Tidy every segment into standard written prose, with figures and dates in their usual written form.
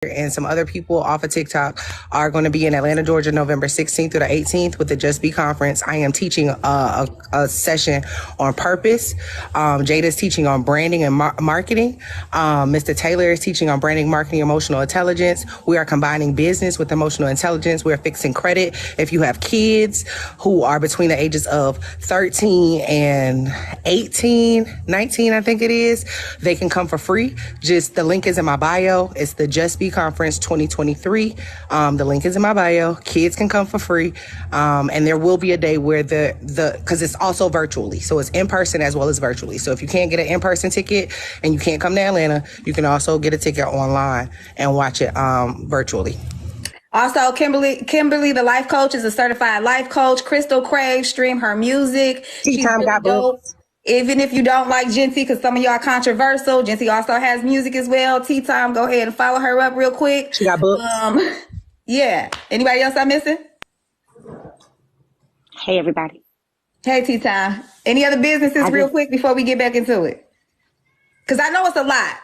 and some other people off of TikTok are going to be in Atlanta, Georgia, November 16th through the 18th with the Just Be Conference. I am teaching a session on purpose. Jada is teaching on branding and marketing. Mr. Taylor is teaching on branding, marketing, emotional intelligence. We are combining business with emotional intelligence. We're fixing credit. If you have kids who are between the ages of 13 and 18, 19, I think it is, they can come for free. Just the link is in my bio. It's the Just Be Conference 2023. The link is in my bio. Kids can come for free. And there will be a day where because it's also virtually. So it's in person as well as virtually. So if you can't get an in-person ticket and you can't come to Atlanta, you can also get a ticket online and watch it virtually. Also, Kimberly, the life coach, is a certified life coach. Crystal Craig, stream her music. She's really dope. Even if you don't like Genty, because some of y'all are controversial, Genty also has music as well. Tea Time, go ahead and follow her up real quick. She got books. Yeah. Anybody else I'm missing? Hey, everybody. Hey, Tea Time. Any other businesses real quick before we get back into it? Because I know it's a lot.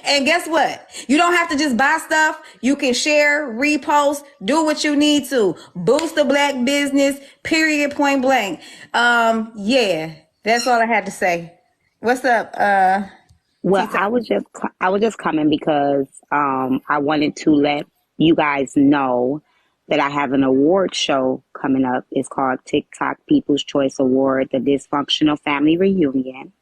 And guess what? You don't have to just buy stuff. You can share, repost, do what you need to. Boost the Black business, period, point blank. Yeah. That's all I had to say. What's up? Well, I was just coming because I wanted to let you guys know that I have an award show coming up. It's called TikTok People's Choice Award, the Dysfunctional Family Reunion.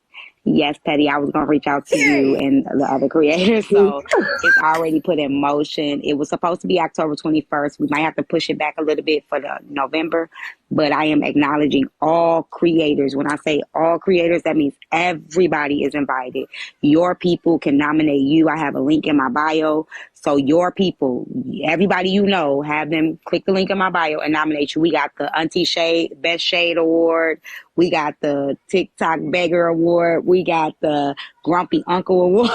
Yes, Petty, I was going to reach out to you and the other creators, so it's already put in motion. It was supposed to be October 21st. We might have to push it back a little bit for the November, but I am acknowledging all creators. When I say all creators, that means everybody is invited. Your people can nominate you. I have a link in my bio. So your people, everybody you know, have them click the link in my bio and nominate you. We got the Auntie Shade, Best Shade Award. We got the TikTok Beggar Award. We got the Grumpy Uncle Award.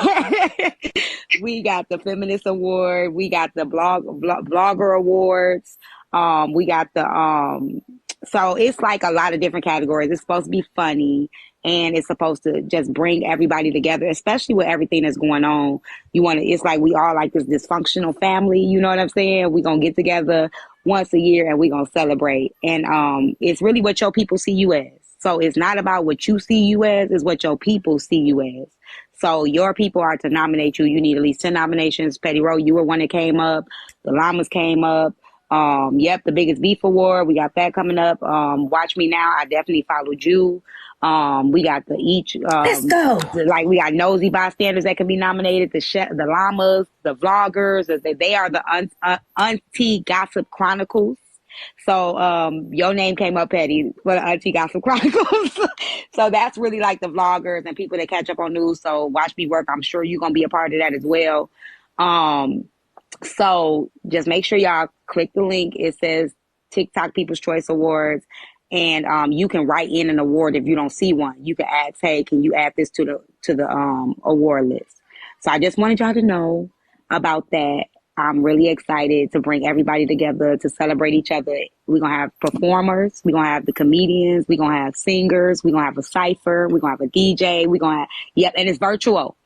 We got the Feminist Award. We got the Blogger Awards. We got the, so it's like a lot of different categories. It's supposed to be funny. And it's supposed to just bring everybody together, especially with everything that's going on. It's like we all like this dysfunctional family. You know what I'm saying? We're going to get together once a year and we're going to celebrate. And it's really what your people see you as. So it's not about what you see you as, it's what your people see you as. So your people are to nominate you. You need at least 10 nominations. Petty Row, you were one that came up. The Llamas came up. The Biggest Beef Award. We got that coming up. Watch Me Now. I definitely followed you. We got let's go. Like we got nosy bystanders that can be nominated. The Llamas, the vloggers. They are the Auntie Gossip Chronicles. So your name came up, Petty, for the Auntie Gossip Chronicles. So that's really like the vloggers and people that catch up on news. So Watchmework, I'm sure you're gonna be a part of that as well. So just make sure y'all click the link. It says TikTok People's Choice Awards. And you can write in an award if you don't see one. You can ask, hey, can you add this to the award list? So I just wanted y'all to know about that. I'm really excited to bring everybody together to celebrate each other. We're going to have performers. We're going to have the comedians. We're going to have singers. We're going to have a cypher. We're going to have a DJ. We're going to have, and it's virtual.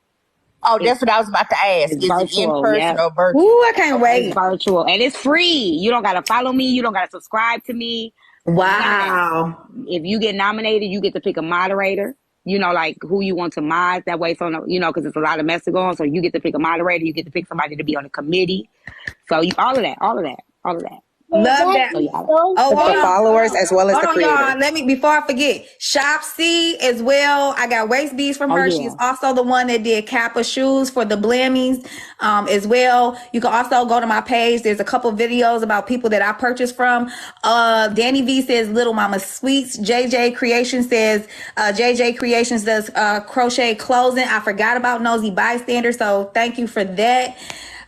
Oh, that's what I was about to ask. Is it in person or virtual? Ooh, I can't wait. It's virtual. And it's free. You don't got to follow me. You don't got to subscribe to me. Wow. If you get nominated, you get to pick a moderator, like who you want to mod that way. So, because it's a lot of mess to go on. So you get to pick a moderator. You get to pick somebody to be on the committee. So all of that. Love that. The followers as well as the creators. Y'all. Let me, before I forget, Shop C as well. I got waist beads from her. Yeah. She's also the one that did Kappa shoes for the Blammies as well. You can also go to my page. There's a couple videos about people that I purchased from. Danny V says Little Mama Sweets. JJ Creations says JJ Creations does crochet clothing. I forgot about Nosy Bystander, so thank you for that.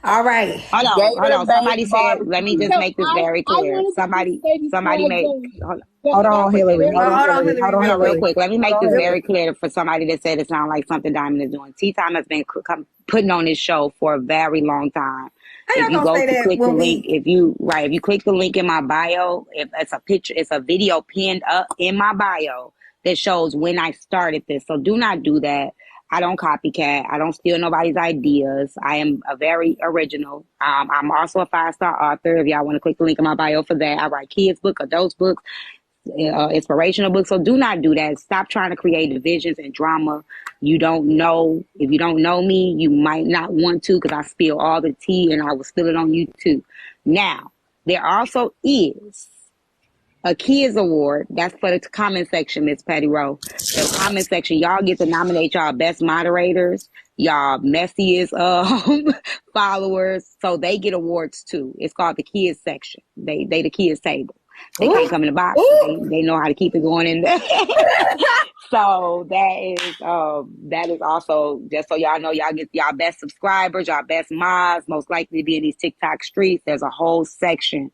All right. Hold on. Somebody said, let me just make this very clear. Somebody make, hold on, Hillary. Hold on, real quick. Let me make this very clear for somebody that said it sounds like something Diamond is doing. Tea Time has been putting on this show for a very long time. If you go to click the link, if you click the link in my bio, if it's a picture, it's a video pinned up in my bio that shows when I started this. So do not do that. I don't copycat. I don't steal nobody's ideas. I am a very original. I'm also a 5-star author. If y'all want to click the link in my bio for that, I write kids' books, adults' books, inspirational books. So do not do that. Stop trying to create divisions and drama. You don't know. If you don't know me, you might not want to, because I spill all the tea and I will spill it on you too. Now, there also is a kids award. That's for the comment section, Miss Patty Rowe. The comment section, y'all get to nominate y'all best moderators, y'all messiest followers. So they get awards too. It's called the kids section. They the kids table. They can't come in the box. They know how to keep it going in there. So that is also, just so y'all know, y'all get y'all best subscribers, y'all best mods, most likely to be in these TikTok streets. There's a whole section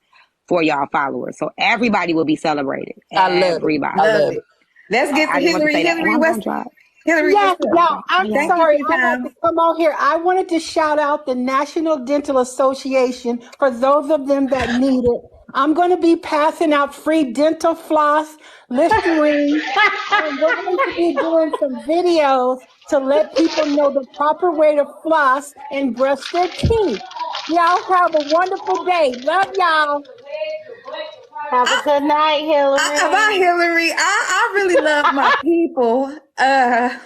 for y'all followers. So everybody will be celebrated. Everybody. I love it. Let's get to Hillary. Yes, no, I'm sorry. I had to come on here. I wanted to shout out the National Dental Association for those of them that need it. I'm going to be passing out free dental floss, Listerine, and we're going to be doing some videos to let people know the proper way to floss and brush their teeth. Y'all have a wonderful day. Love y'all. Have a good night, Hillary. Bye, Hillary. I really love my people. I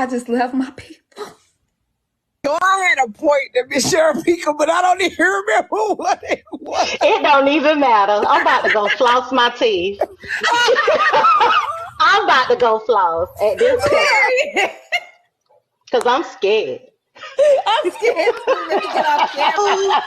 just love my people. So I had a point to Miss Sharapika, but I don't even remember what it was. It don't even matter. I'm about to go floss my teeth. I'm about to go floss at this point. Because I'm scared. I'm scared to get off camera.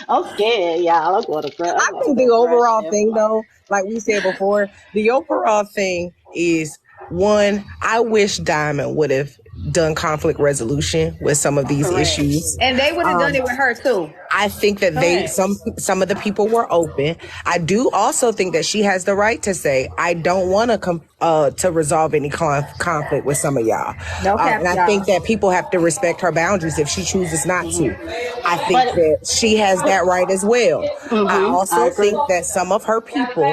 I'm scared, y'all. I'm going to cry. I think the overall thing, though, like we said before, the overall thing is, one, I wish Diamond would have done conflict resolution with some of these issues. And they would have done it with her, too. I think that some of the people were open. I do also think that she has the right to say, I don't want to resolve any conflict with some of y'all. And I think that people have to respect her boundaries if she chooses not to. I think that she has that right as well. I also think that some of her people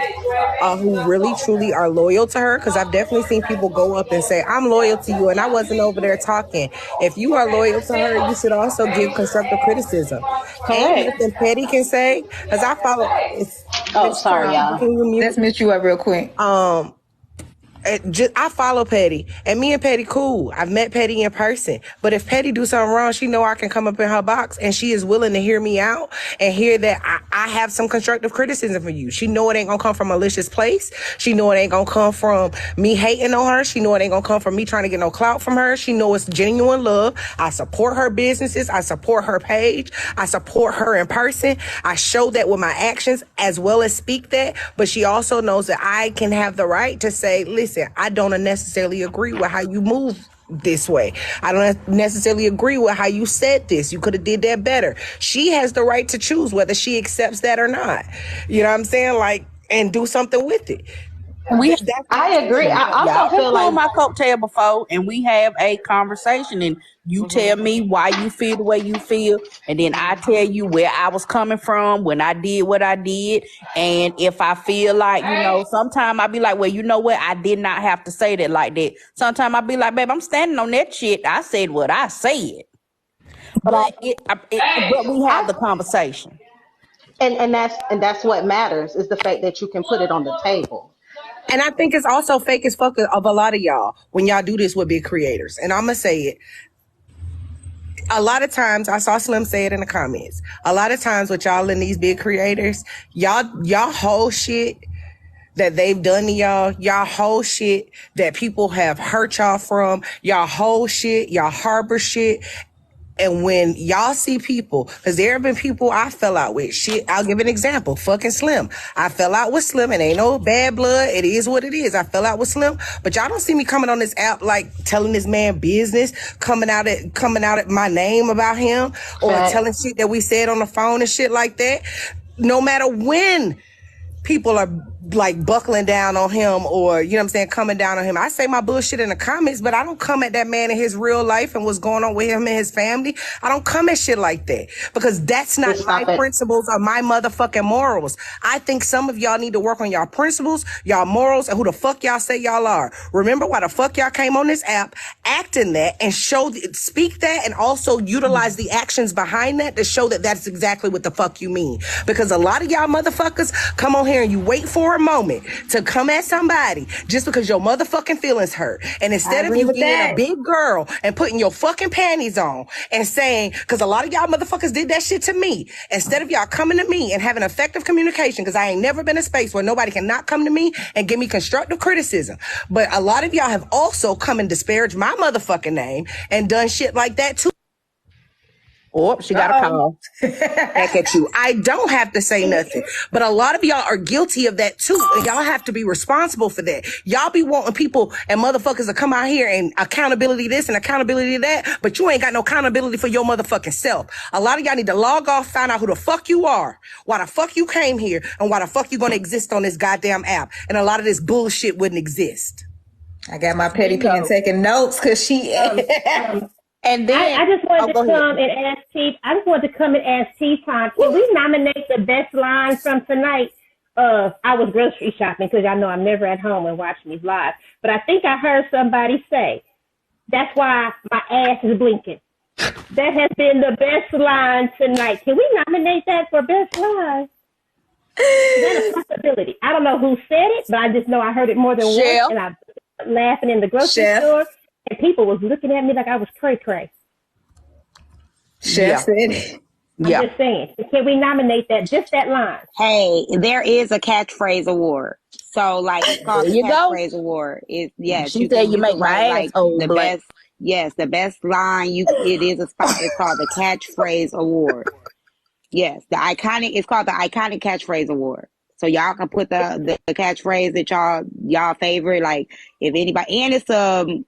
who really truly are loyal to her, because I've definitely seen people go up and say, I'm loyal to you, and I wasn't over there talking. If you are loyal to her, you should also give constructive criticism. And nothing petty can say, because I follow. Sorry, y'all. Let's mute you up real quick. I follow Petty, and me and Petty cool. I've met Petty in person, but if Petty do something wrong, she know I can come up in her box, and she is willing to hear me out and hear that I have some constructive criticism for you. She know it ain't gonna come from a malicious place. She know it ain't gonna come from me hating on her. She know it ain't gonna come from me trying to get no clout from her. She know it's genuine love. I support her businesses. I support her page. I support her in person. I show that with my actions as well as speak that, but she also knows that I can have the right to say, listen, I don't necessarily agree with how you move this way. I don't necessarily agree with how you said this. You could have did that better. She has the right to choose whether she accepts that or not. You know what I'm saying? Like, and do something with it. I agree. I also feel like on my coattail before, and we have a conversation, and you tell me why you feel the way you feel, and then I tell you where I was coming from when I did what I did. And if I feel like, sometimes I be like, well, you know what? I did not have to say that like that. Sometimes I be like, babe, I'm standing on that shit. I said what I said. But we have the conversation. And that's what matters, is the fact that you can put it on the table. And I think it's also fake as fuck of a lot of y'all when y'all do this with big creators. And I'm going to say it. A lot of times, I saw Slim say it in the comments. A lot of times with y'all and these big creators, y'all whole shit that they've done to y'all whole shit that people have hurt y'all from, y'all whole shit, y'all harbor shit. And when y'all see people, because there have been people I fell out with. Shit, I'll give an example. Fucking Slim. I fell out with Slim, and ain't no bad blood. It is what it is. I fell out with Slim, but y'all don't see me coming on this app like telling this man business, coming out at my name about him, or telling shit that we said on the phone and shit like that. No matter when people are like buckling down on him or, you know what I'm saying, coming down on him. I say my bullshit in the comments, but I don't come at that man in his real life and what's going on with him and his family. I don't come at shit like that because that's not my principles or my motherfucking morals. I think some of y'all need to work on y'all principles, y'all morals, and who the fuck y'all say y'all are. Remember why the fuck y'all came on this app, acting that and speak that, and also utilize the actions behind that to show that that's exactly what the fuck you mean. Because a lot of y'all motherfuckers come on here and you wait for a moment to come at somebody just because your motherfucking feelings hurt. And instead of you being a big girl and putting your fucking panties on and saying, because a lot of y'all motherfuckers did that shit to me, instead of y'all coming to me and having effective communication, because I ain't never been in a space where nobody can not come to me and give me constructive criticism. But a lot of y'all have also come and disparaged my motherfucking name and done shit like that too. Oh, she got a call. Back at you. I don't have to say nothing, but a lot of y'all are guilty of that too, and y'all have to be responsible for that. Y'all be wanting people and motherfuckers to come out here and accountability this and accountability that, but you ain't got no accountability for your motherfucking self. A lot of y'all need to log off, find out who the fuck you are, why the fuck you came here, and why the fuck you gonna exist on this goddamn app, and a lot of this bullshit wouldn't exist. I got my petty pen taking notes because she... And then I just wanted to come and ask T. I just wanted to come and ask T Time. Can we nominate the best line from tonight? I was grocery shopping because I know I'm never at home and watching these live. But I think I heard somebody say, "That's why my ass is blinking." That has been the best line tonight. Can we nominate that for best line? Is that a possibility? I don't know who said it, but I just know I heard it more than once, and I was laughing in the grocery store. And people was looking at me like I was cray-cray. Chef said it. I'm just saying. Can we nominate that, just that line? Hey, there is a catchphrase award. So, like, it's called the catchphrase award. Yes, she said you make my ass the best. Yes, the best line. It is a spot. It's called the catchphrase award. Yes, it's called the iconic catchphrase award. So y'all can put the catchphrase that y'all favorite. Like, if anybody, and it's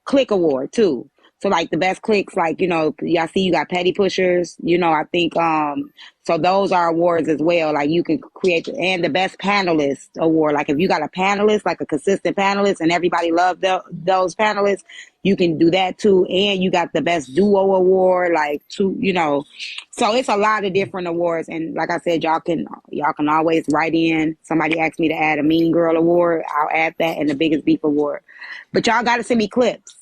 click award too. So like the best clicks, like, y'all see you got petty pushers, I think, so those are awards as well. Like you can create, and the best panelist award. Like if you got a panelist, like a consistent panelist and everybody loved those panelists, you can do that too. And you got the best duo award, like so it's a lot of different awards. And like I said, y'all can always write in. Somebody asked me to add a Mean Girl award. I'll add that, and the Biggest Beef award. But y'all got to send me clips.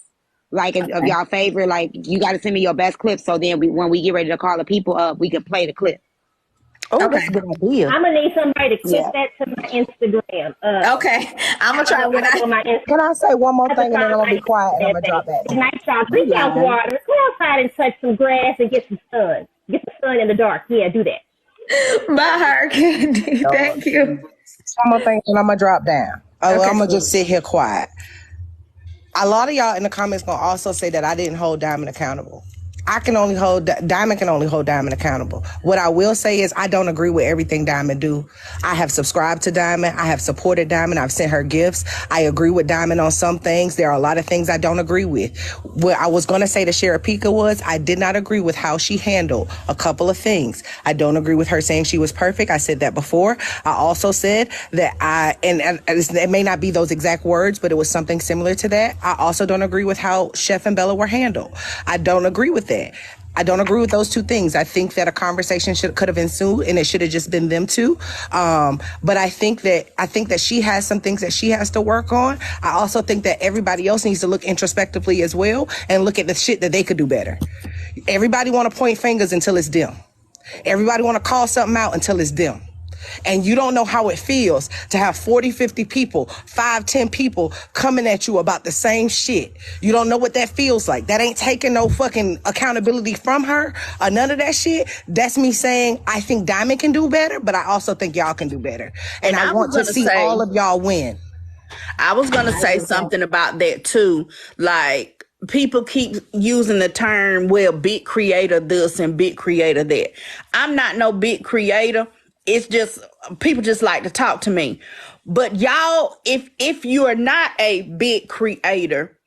Like of y'all favorite, like you got to send me your best clips. So then when we get ready to call the people up, we can play the clip. Oh, that's a good idea. I'm going to need somebody to clip that to my Instagram. Okay. I'm going to try my Instagram. Can I say one more thing and then I'm going to be quiet and I'm going to drop that. Nice y'all. Drink y'all's water. Go outside and touch some grass and get some sun. Get some sun in the dark. Yeah, do that. Bye, her. Thank you. One more thing and I'm going to drop down. I'm going to just sit here quiet. A lot of y'all in the comments gonna also say that I didn't hold Diamond accountable. Diamond can only hold Diamond accountable. What I will say is I don't agree with everything Diamond do. I have subscribed to Diamond. I have supported Diamond. I've sent her gifts. I agree with Diamond on some things. There are a lot of things I don't agree with. What I was going to say to Sharapika was I did not agree with how she handled a couple of things. I don't agree with her saying she was perfect. I said that before. I also said that it may not be those exact words, but it was something similar to that. I also don't agree with how Chef and Bella were handled. I don't agree with that. I don't agree with those two things. I think that a conversation could have ensued and it should have just been them two. But I think that she has some things that she has to work on. I also think that everybody else needs to look introspectively as well and look at the shit that they could do better. Everybody want to point fingers until it's them. Everybody want to call something out until it's them. And you don't know how it feels to have 40, 50 people, 5, 10 people coming at you about the same shit. You don't know what that feels like. That ain't taking no fucking accountability from her or none of that shit. That's me saying I think Diamond can do better, but I also think y'all can do better. And I want to see all of y'all win. I was going to say something about that too. Like, people keep using the term, well, big creator this and big creator that. I'm not no big creator. It's just people just like to talk to me. But y'all, if you are not a big creator,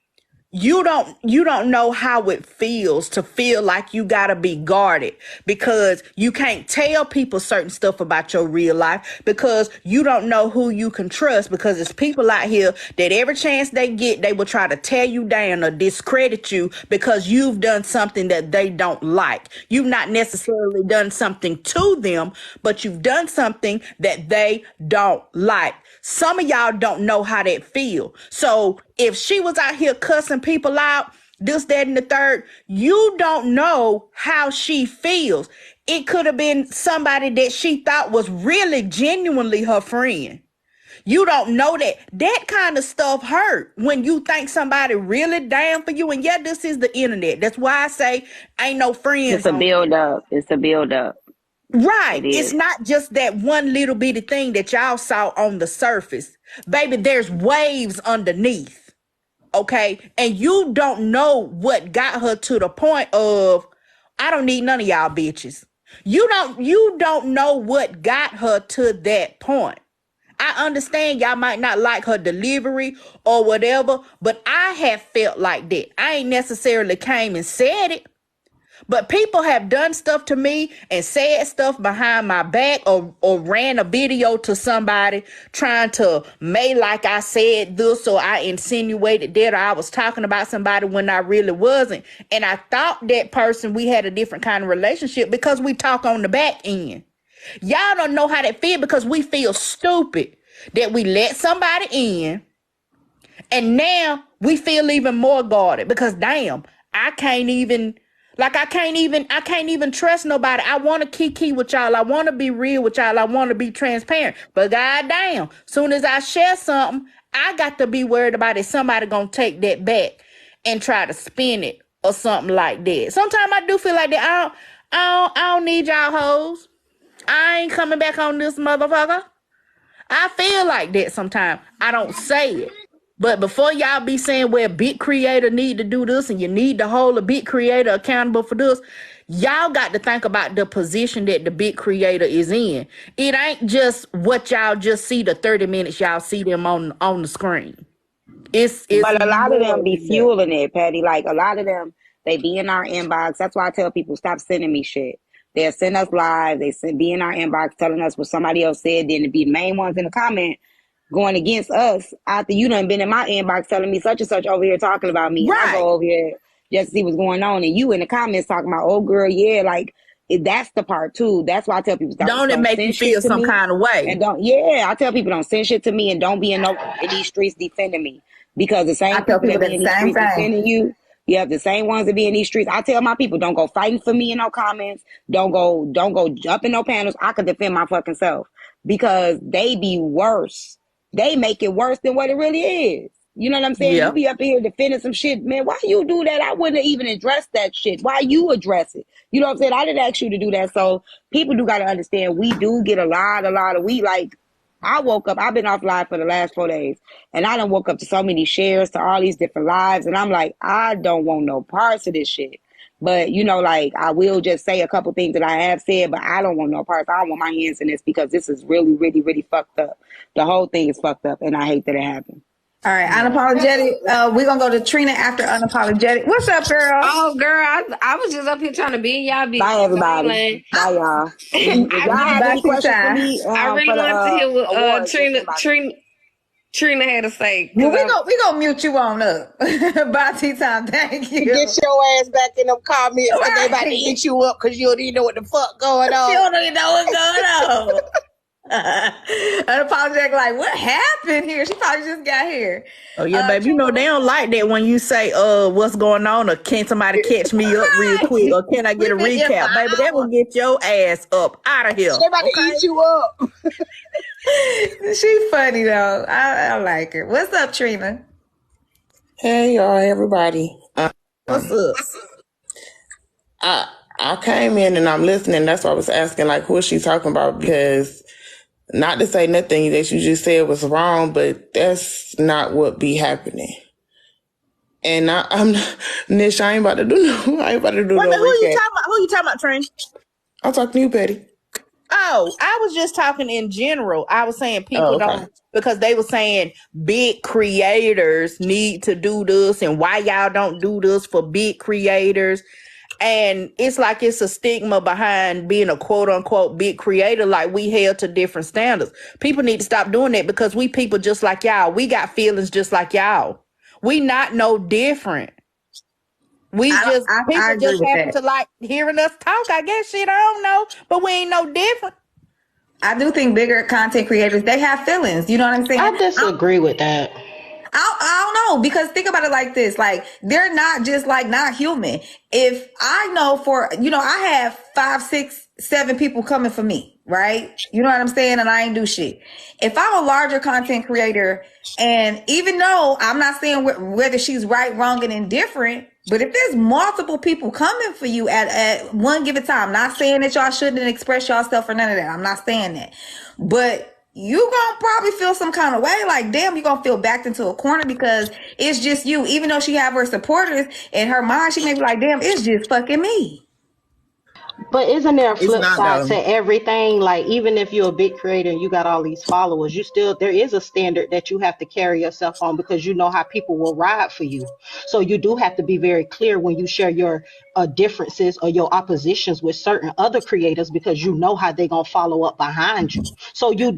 you don't know how it feels to feel like you gotta be guarded, because you can't tell people certain stuff about your real life, because you don't know who you can trust, because there's people out here that every chance they get, they will try to tear you down or discredit you because you've done something that they don't like. You've not necessarily done something to them, but you've done something that they don't like. Some of y'all don't know how that feel. So if she was out here cussing people out, this, that, and the third, you don't know how she feels. It could have been somebody that she thought was really genuinely her friend. You don't know that. That kind of stuff hurt when you think somebody really down for you. And yeah, this is the internet. That's why I say ain't no friends. It's a build up. It's a build up. Right. It's not just that one little bitty thing that y'all saw on the surface. Baby, there's waves underneath. Okay. And you don't know what got her to the point of, I don't need none of y'all bitches. You don't know what got her to that point. I understand y'all might not like her delivery or whatever, but I have felt like that. I ain't necessarily came and said it, but people have done stuff to me and said stuff behind my back, or ran a video to somebody trying to make like I said this, or I insinuated that, or I was talking about somebody when I really wasn't. And I thought that person, we had a different kind of relationship because we talk on the back end. Y'all don't know how that feel, because we feel stupid that we let somebody in, and now we feel even more guarded because damn, I can't even trust nobody. I want to kiki with y'all. I want to be real with y'all. I want to be transparent. But goddamn, soon as I share something, I got to be worried about it. Somebody gonna take that back and try to spin it or something like that. Sometimes I do feel like that. I don't need y'all hoes. I ain't coming back on this motherfucker. I feel like that sometimes. I don't say it. But before y'all be saying, well, big creator need to do this and you need to hold a big creator accountable for this, y'all got to think about the position that the big creator is in. It ain't just what y'all just see, the 30 minutes y'all see them on the screen. It's but a lot of them be more fueling it, Patty. Like a lot of them, they be in our inbox. That's why I tell people, stop sending me shit. They'll send us live. They be in our inbox telling us what somebody else said. Then to be the main ones in the comment going against us after you done been in my inbox telling me such and such over here talking about me. Right. And I go over here just to see what's going on. And you in the comments talking about, oh girl, yeah, like that's the part too. That's why I tell people, don't it make you feel some kind of way? And I tell people, don't send shit to me and don't be in these streets defending me, because the same people that be in these streets defending you, you have the same ones that be in these streets. I tell my people, don't go fighting for me in no comments. Don't go jump in no panels. I can defend my fucking self, because they be worse. They make it worse than what it really is. You know what I'm saying? Yeah. You be up here defending some shit, man. Why you do that? I wouldn't have even addressed that shit. Why you address it? You know what I'm saying? I didn't ask you to do that. So people do got to understand, we do get a lot of, I woke up, I've been off live for the last 4 days, and I done woke up to so many shares to all these different lives, and I'm like, I don't want no parts of this shit. But, you know, like, I will just say a couple things that I have said, but I don't want no parts. I don't want my hands in this, because this is really, really, really fucked up. The whole thing is fucked up, and I hate that it happened. All right, unapologetic. We're gonna go to Trina after unapologetic. What's up, girl? Oh, girl, I was just up here trying to be in y'all business. Bye, everybody. Bye, y'all. If y'all have any questions for me, I really wanted to hear what Trina had to say. Well, we gonna mute you on up. Bye, T-Time. Thank you. Get your ass back in them comments, because they about to eat you up because you don't even know what the fuck going on. You don't even know what's going on. Unapologetic, like, what happened here? She probably just got here. Oh yeah, baby. You know they don't like that when you say, what's going on, or can somebody catch me up real quick, or can I get a recap? Baby, that will get your ass up out of here. They about to eat you up. She funny though. I like her. What's up, Trina? Hey y'all, everybody. What's up? I came in and I'm listening. That's why I was asking, like, who is she talking about? Because not to say nothing that you just said was wrong, but that's not what be happening. And I'm not, Nish, I ain't about to do no. I ain't about to do no. Who you talking about? Who you talking about, Trina? I'm talking to you, Petty. Oh, I was just talking in general. I was saying people okay. don't, because they were saying big creators need to do this, and why y'all don't do this for big creators. And it's like it's a stigma behind being a quote unquote big creator, like we held to different standards. People need to stop doing that, because we people just like y'all. We got feelings just like y'all. We not no different. We just people just happen to like hearing us talk. I guess shit, I don't know, but we ain't no different. I do think bigger content creators, they have feelings. You know what I'm saying? I disagree with that. I don't know, because think about it like this, like they're not just like not human. If I know I have 5, 6, 7 people coming for me, right? You know what I'm saying? And I ain't do shit. If I'm a larger content creator, and even though I'm not saying whether she's right, wrong, and indifferent, but if there's multiple people coming for you at one given time, not saying that y'all shouldn't express yourself or none of that. I'm not saying that. But you gonna probably feel some kind of way, like, damn, you gonna feel backed into a corner because it's just you. Even though she have her supporters, in her mind, she may be like, damn, it's just fucking me. But isn't there a flip side to everything? Like, even if you're a big creator and you got all these followers, there is a standard that you have to carry yourself on, because you know how people will ride for you. So you do have to be very clear when you share your differences or your oppositions with certain other creators, because you know how they're going to follow up behind you. So you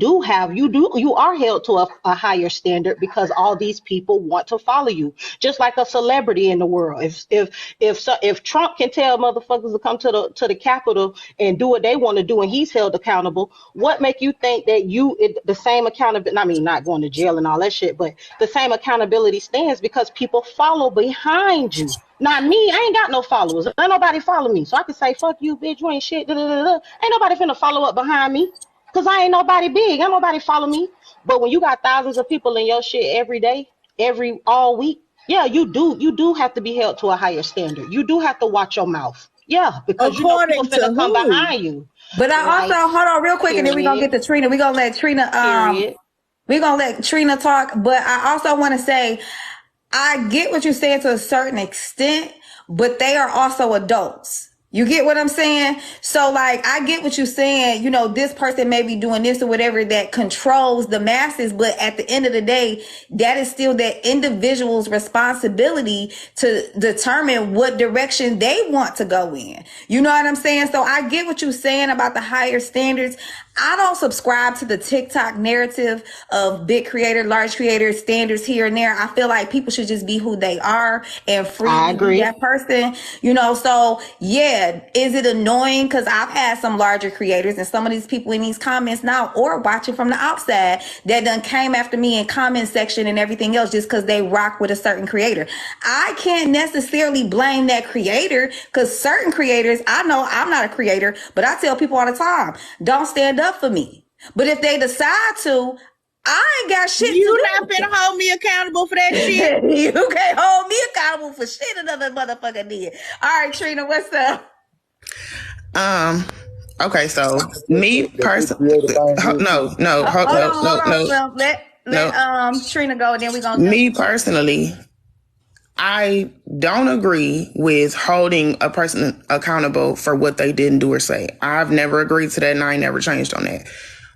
are held to a higher standard, because all these people want to follow you, just like a celebrity in the world. If Trump can tell motherfuckers to come to the Capitol and do what they want to do, and he's held accountable, what make you think that the same accountability, I mean, not going to jail and all that shit, but the same accountability stands, because people follow behind you. Not me. I ain't got no followers. Ain't nobody follow me. So I can say, fuck you, bitch, you ain't shit. Ain't nobody finna follow up behind me, because I ain't nobody big. Ain't nobody follow me. But when you got thousands of people in your shit every day, all week, yeah, you do have to be held to a higher standard. You do have to watch your mouth. Yeah, because people finna come behind you. But I also, hold on real quick, and then we're gonna get to Trina. We're gonna let Trina talk. But I also want to say, I get what you're saying to a certain extent, but they are also adults. You get what I'm saying? So like, I get what you're saying. This person may be doing this or whatever that controls the masses, but at the end of the day, that is still that individual's responsibility to determine what direction they want to go in. You know what I'm saying? So I get what you're saying about the higher standards. I don't subscribe to the TikTok narrative of big creator, large creator standards here and there. I feel like people should just be who they are and free to be that person. So yeah, is it annoying? Because I've had some larger creators and some of these people in these comments now, or watching from the outside, that done came after me in comment section and everything else just because they rock with a certain creator. I can't necessarily blame that creator, because certain creators, I know I'm not a creator, but I tell people all the time, don't stand up for me. But if they decide to, I ain't got shit to do. You not finna hold me accountable for that shit. You can't hold me accountable for shit another motherfucker did. All right, Trina, what's up? Okay, so me personally, no. Let Trina go, and then we gonna go. Me personally, I don't agree with holding a person accountable for what they didn't do or say. I've never agreed to that, and I ain't never changed on that.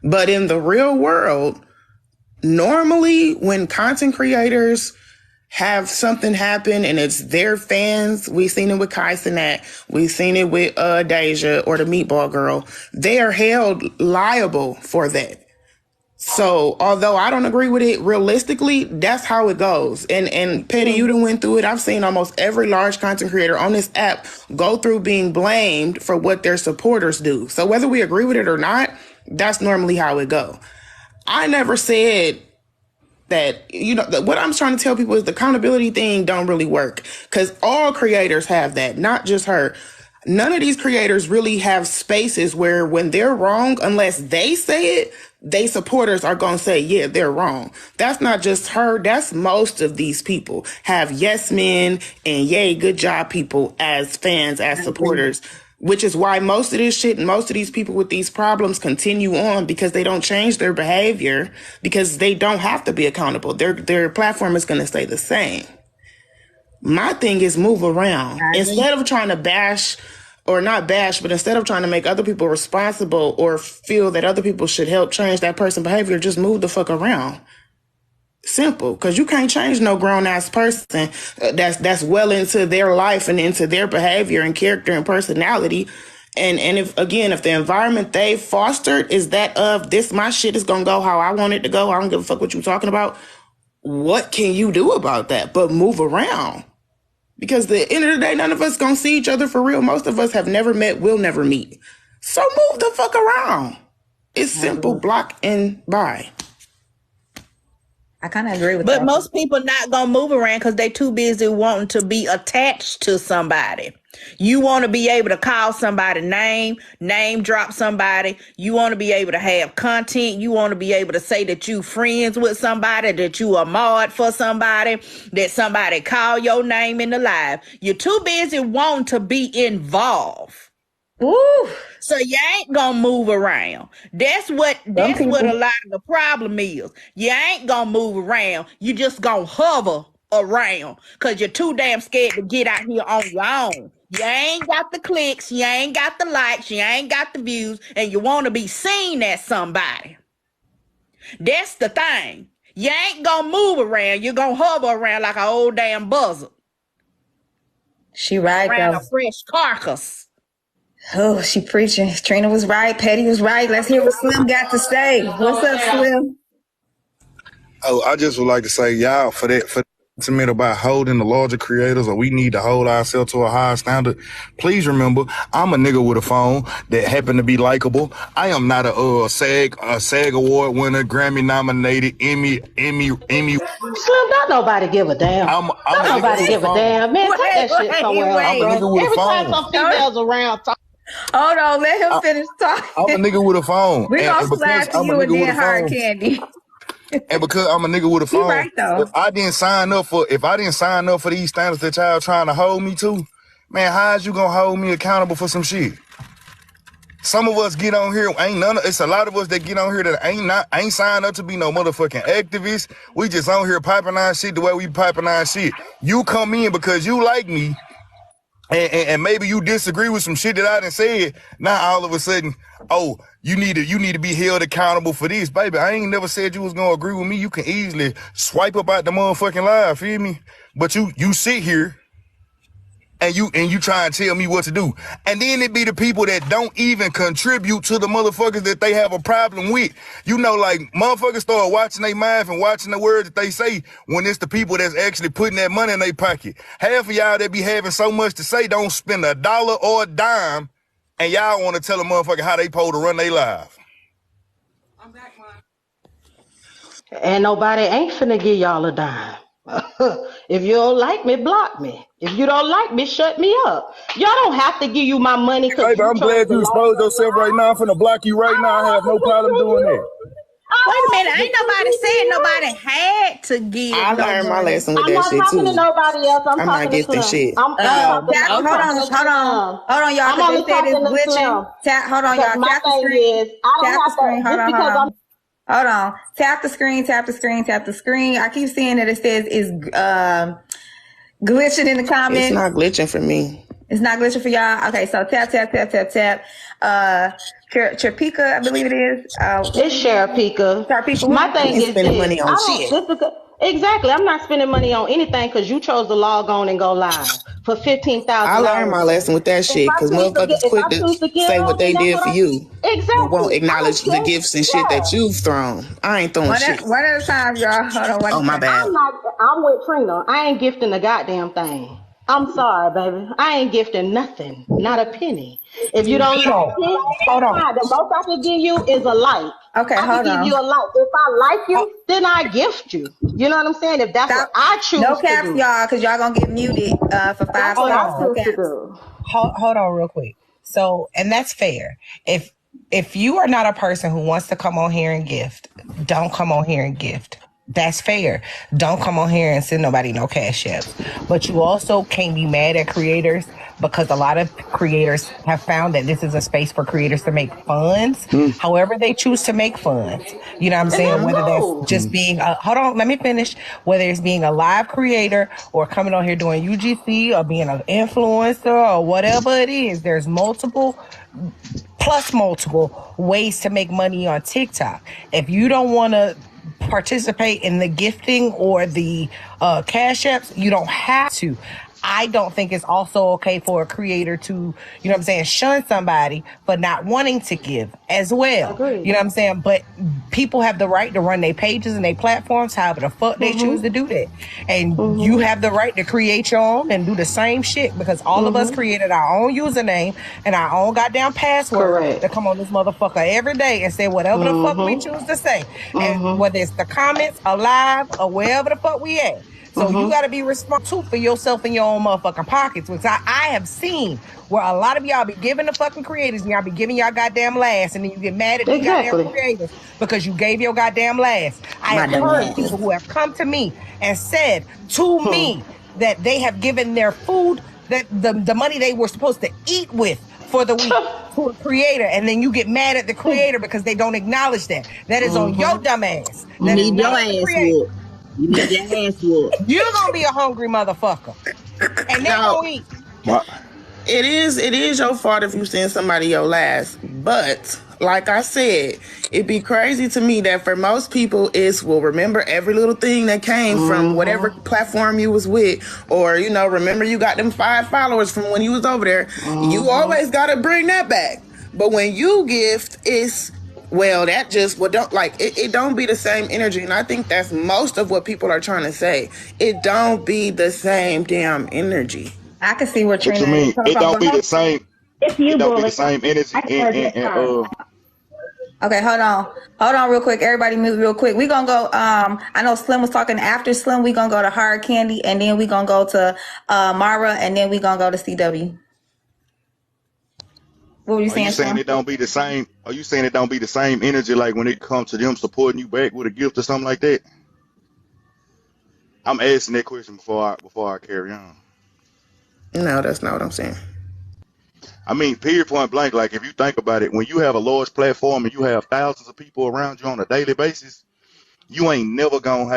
But in the real world, normally when content creators have something happen and it's their fans, we've seen it with Kai Cenat, we've seen it with Deja or the Meatball Girl, they are held liable for that. So although I don't agree with it realistically, that's how it goes. And Petty, you done went through it. I've seen almost every large content creator on this app go through being blamed for what their supporters do. So whether we agree with it or not, that's normally how it go. I never said that, what I'm trying to tell people is the accountability thing don't really work, because all creators have that, not just her. None of these creators really have spaces where when they're wrong, unless they say it, they supporters are going to say, yeah, they're wrong. That's not just her. That's most of these people have yes men and yay, good job people as fans, as supporters, which is why most of this shit and most of these people with these problems continue on, because they don't change their behavior, because they don't have to be accountable. Their platform is going to stay the same. My thing is move around. Instead of trying to bash or not bash, but instead of trying to make other people responsible or feel that other people should help change that person's behavior, just move the fuck around. Simple, because you can't change no grown-ass person that's well into their life and into their behavior and character and personality. And if the environment they fostered is that of this, my shit is gonna go how I want it to go, I don't give a fuck what you talking about, what can you do about that but move around? Because at the end of the day, none of us gonna see each other for real. Most of us have never met, will never meet. So move the fuck around. It's simple, block and buy. I kind of agree with that. But most people not gonna move around because they too busy wanting to be attached to somebody. You want to be able to call somebody name drop somebody. You want to be able to have content. You want to be able to say that you friends with somebody, that you are mod for somebody, that somebody call your name in the live. You're too busy wanting to be involved. Ooh. So you ain't gonna move around. That's what a lot of the problem is. You ain't gonna move around. You just gonna hover around because you're too damn scared to get out here on your own. You ain't got the clicks, you ain't got the likes, you ain't got the views, and you want to be seen as somebody. That's the thing. You ain't gonna move around. You're gonna hover around like an old damn buzzard. She right, around though. A fresh carcass. Oh, she preaching. Trina was right. Petty was right. Let's hear what Slim got to say. What's up, Slim? Oh, I just would like to say, y'all, for sentiment about holding the larger creators, or we need to hold ourselves to a higher standard. Please remember, I'm a nigga with a phone that happen to be likable. I am not a SAG award winner, Grammy nominated, Emmy. Slim, don't nobody give a damn. Don't nobody give a damn. Man, take that shit somewhere else. I'm a nigga with Every a phone. time some females around talk. Hold on, let him finish talking. I'm a nigga with a phone. We gonna slide to you and then hard candy. And because I'm a nigga with a phone, right, though. if I didn't sign up for these standards that y'all trying to hold me to, man, how is you gonna hold me accountable for some shit? Some of us get on here, it's a lot of us that get on here that ain't signed up to be no motherfucking activists. We just on here piping our shit the way we piping our shit. You come in because you like me, and maybe you disagree with some shit that I done said. Now all of a sudden, oh, you need to be held accountable for this, baby. I ain't never said you was gonna agree with me. You can easily swipe up out the motherfucking live, feel me? But you sit here and you try and tell me what to do. And then it be the people that don't even contribute to the motherfuckers that they have a problem with. You know, like, motherfuckers start watching their mouth and watching the words that they say when it's the people that's actually putting that money in their pocket. Half of y'all that be having so much to say don't spend a dollar or a dime, and y'all want to tell a motherfucker how they supposed to run their life. And nobody ain't finna give y'all a dime. If you don't like me, block me. If you don't like me, shut me up. Y'all don't have to give you my money. Baby, I'm glad you exposed yourself right now. I'm finna block you right now. I have no problem doing that. Wait a minute, ain't nobody said nobody had to give. I learned my lesson with I'm that not shit talking too. to nobody else. I'm not talking to gifting Slim. shit. Hold on, y'all. I'm only They said it's talking to glitching. Slim. Hold on, y'all. My Tap the thing screen. is, I don't Tap the have screen. to, Hold just on, because I'm. Hold on. Tap the screen. Tap the screen. Tap the screen. I keep seeing that it says it's glitching in the comments. It's not glitching for me. It's not glitching for y'all. Okay, so tap. Sharpika, I believe it is. It's Sharpika. My thing is spending money on shit. Exactly. I'm not spending money on anything because you chose to log on and go live for $15,000. I learned my lesson with that shit because motherfuckers quick to say what they did for you. Exactly. But won't acknowledge the gifts and shit that you've thrown. I ain't throwing shit. One at a time, y'all. Hold on. Oh, my bad. I'm with Trina. I ain't gifting a goddamn thing. I'm sorry, baby. I ain't gifting nothing. Not a penny. If you don't like it, hold on. The most I can give you is a like. Okay, I can give you a like. If I like you, then I gift you. You know what I'm saying? If that's what I choose to do. No caps, y'all, because y'all gonna get muted for 5 stars. No caps. Hold on real quick. So, and that's fair. If you are not a person who wants to come on here and gift, don't come on here and gift. That's fair. Don't come on here and send nobody no cash apps. But you also can't be mad at creators because a lot of creators have found that this is a space for creators to make funds, however they choose to make funds. You know what I'm saying? Whether that's just being hold on, let me finish. Whether it's being a live creator or coming on here doing UGC or being an influencer or whatever it is, there's multiple ways to make money on TikTok. If you don't want to participate in the gifting or the cash apps, you don't have to. I don't think it's also okay for a creator to, you know what I'm saying, shun somebody for not wanting to give as well. Agreed. You know what I'm saying? But people have the right to run their pages and their platforms however the fuck they choose to do that. And you have the right to create your own and do the same shit, because all of us created our own username and our own goddamn password to come on this motherfucker every day and say whatever the fuck we choose to say. And whether it's the comments or live or wherever the fuck we at. So you got to be responsible for yourself and your own motherfucking pockets. Because I have seen where a lot of y'all be giving the fucking creators and y'all be giving y'all goddamn last, and then you get mad at the goddamn creators because you gave your goddamn last. I have heard people who have come to me and said to me that they have given their food, that the money they were supposed to eat with for the week to a creator, and then you get mad at the creator because they don't acknowledge that. That is on your dumb ass. You need your ass whooped. You need your ass whooped. You're gonna be a hungry motherfucker, and they gonna eat. It is your fault if you send somebody your last, but like I said, it'd be crazy to me that for most people will remember every little thing that came from whatever platform you was with, or remember you got them 5 followers from when you was over there. You always gotta bring that back. But when you gift, it's it don't be the same energy. And I think that's most of what people are trying to say. It don't be the same damn energy. I can see what you mean. It don't be the same. If you it don't be the same energy. Okay, hold on real quick. Everybody move real quick. We gonna go, I know Slim was talking. After Slim, we gonna go to Hard Candy, and then we gonna go to Mara, and then we gonna go to CW. What were you saying? Are you saying it don't be the same? Are you saying it don't be the same energy like when it comes to them supporting you back with a gift or something like that? I'm asking that question before I carry on. No, that's not what I'm saying. I mean, period, point blank. Like, if you think about it, when you have a large platform and you have thousands of people around you on a daily basis, you ain't never gonna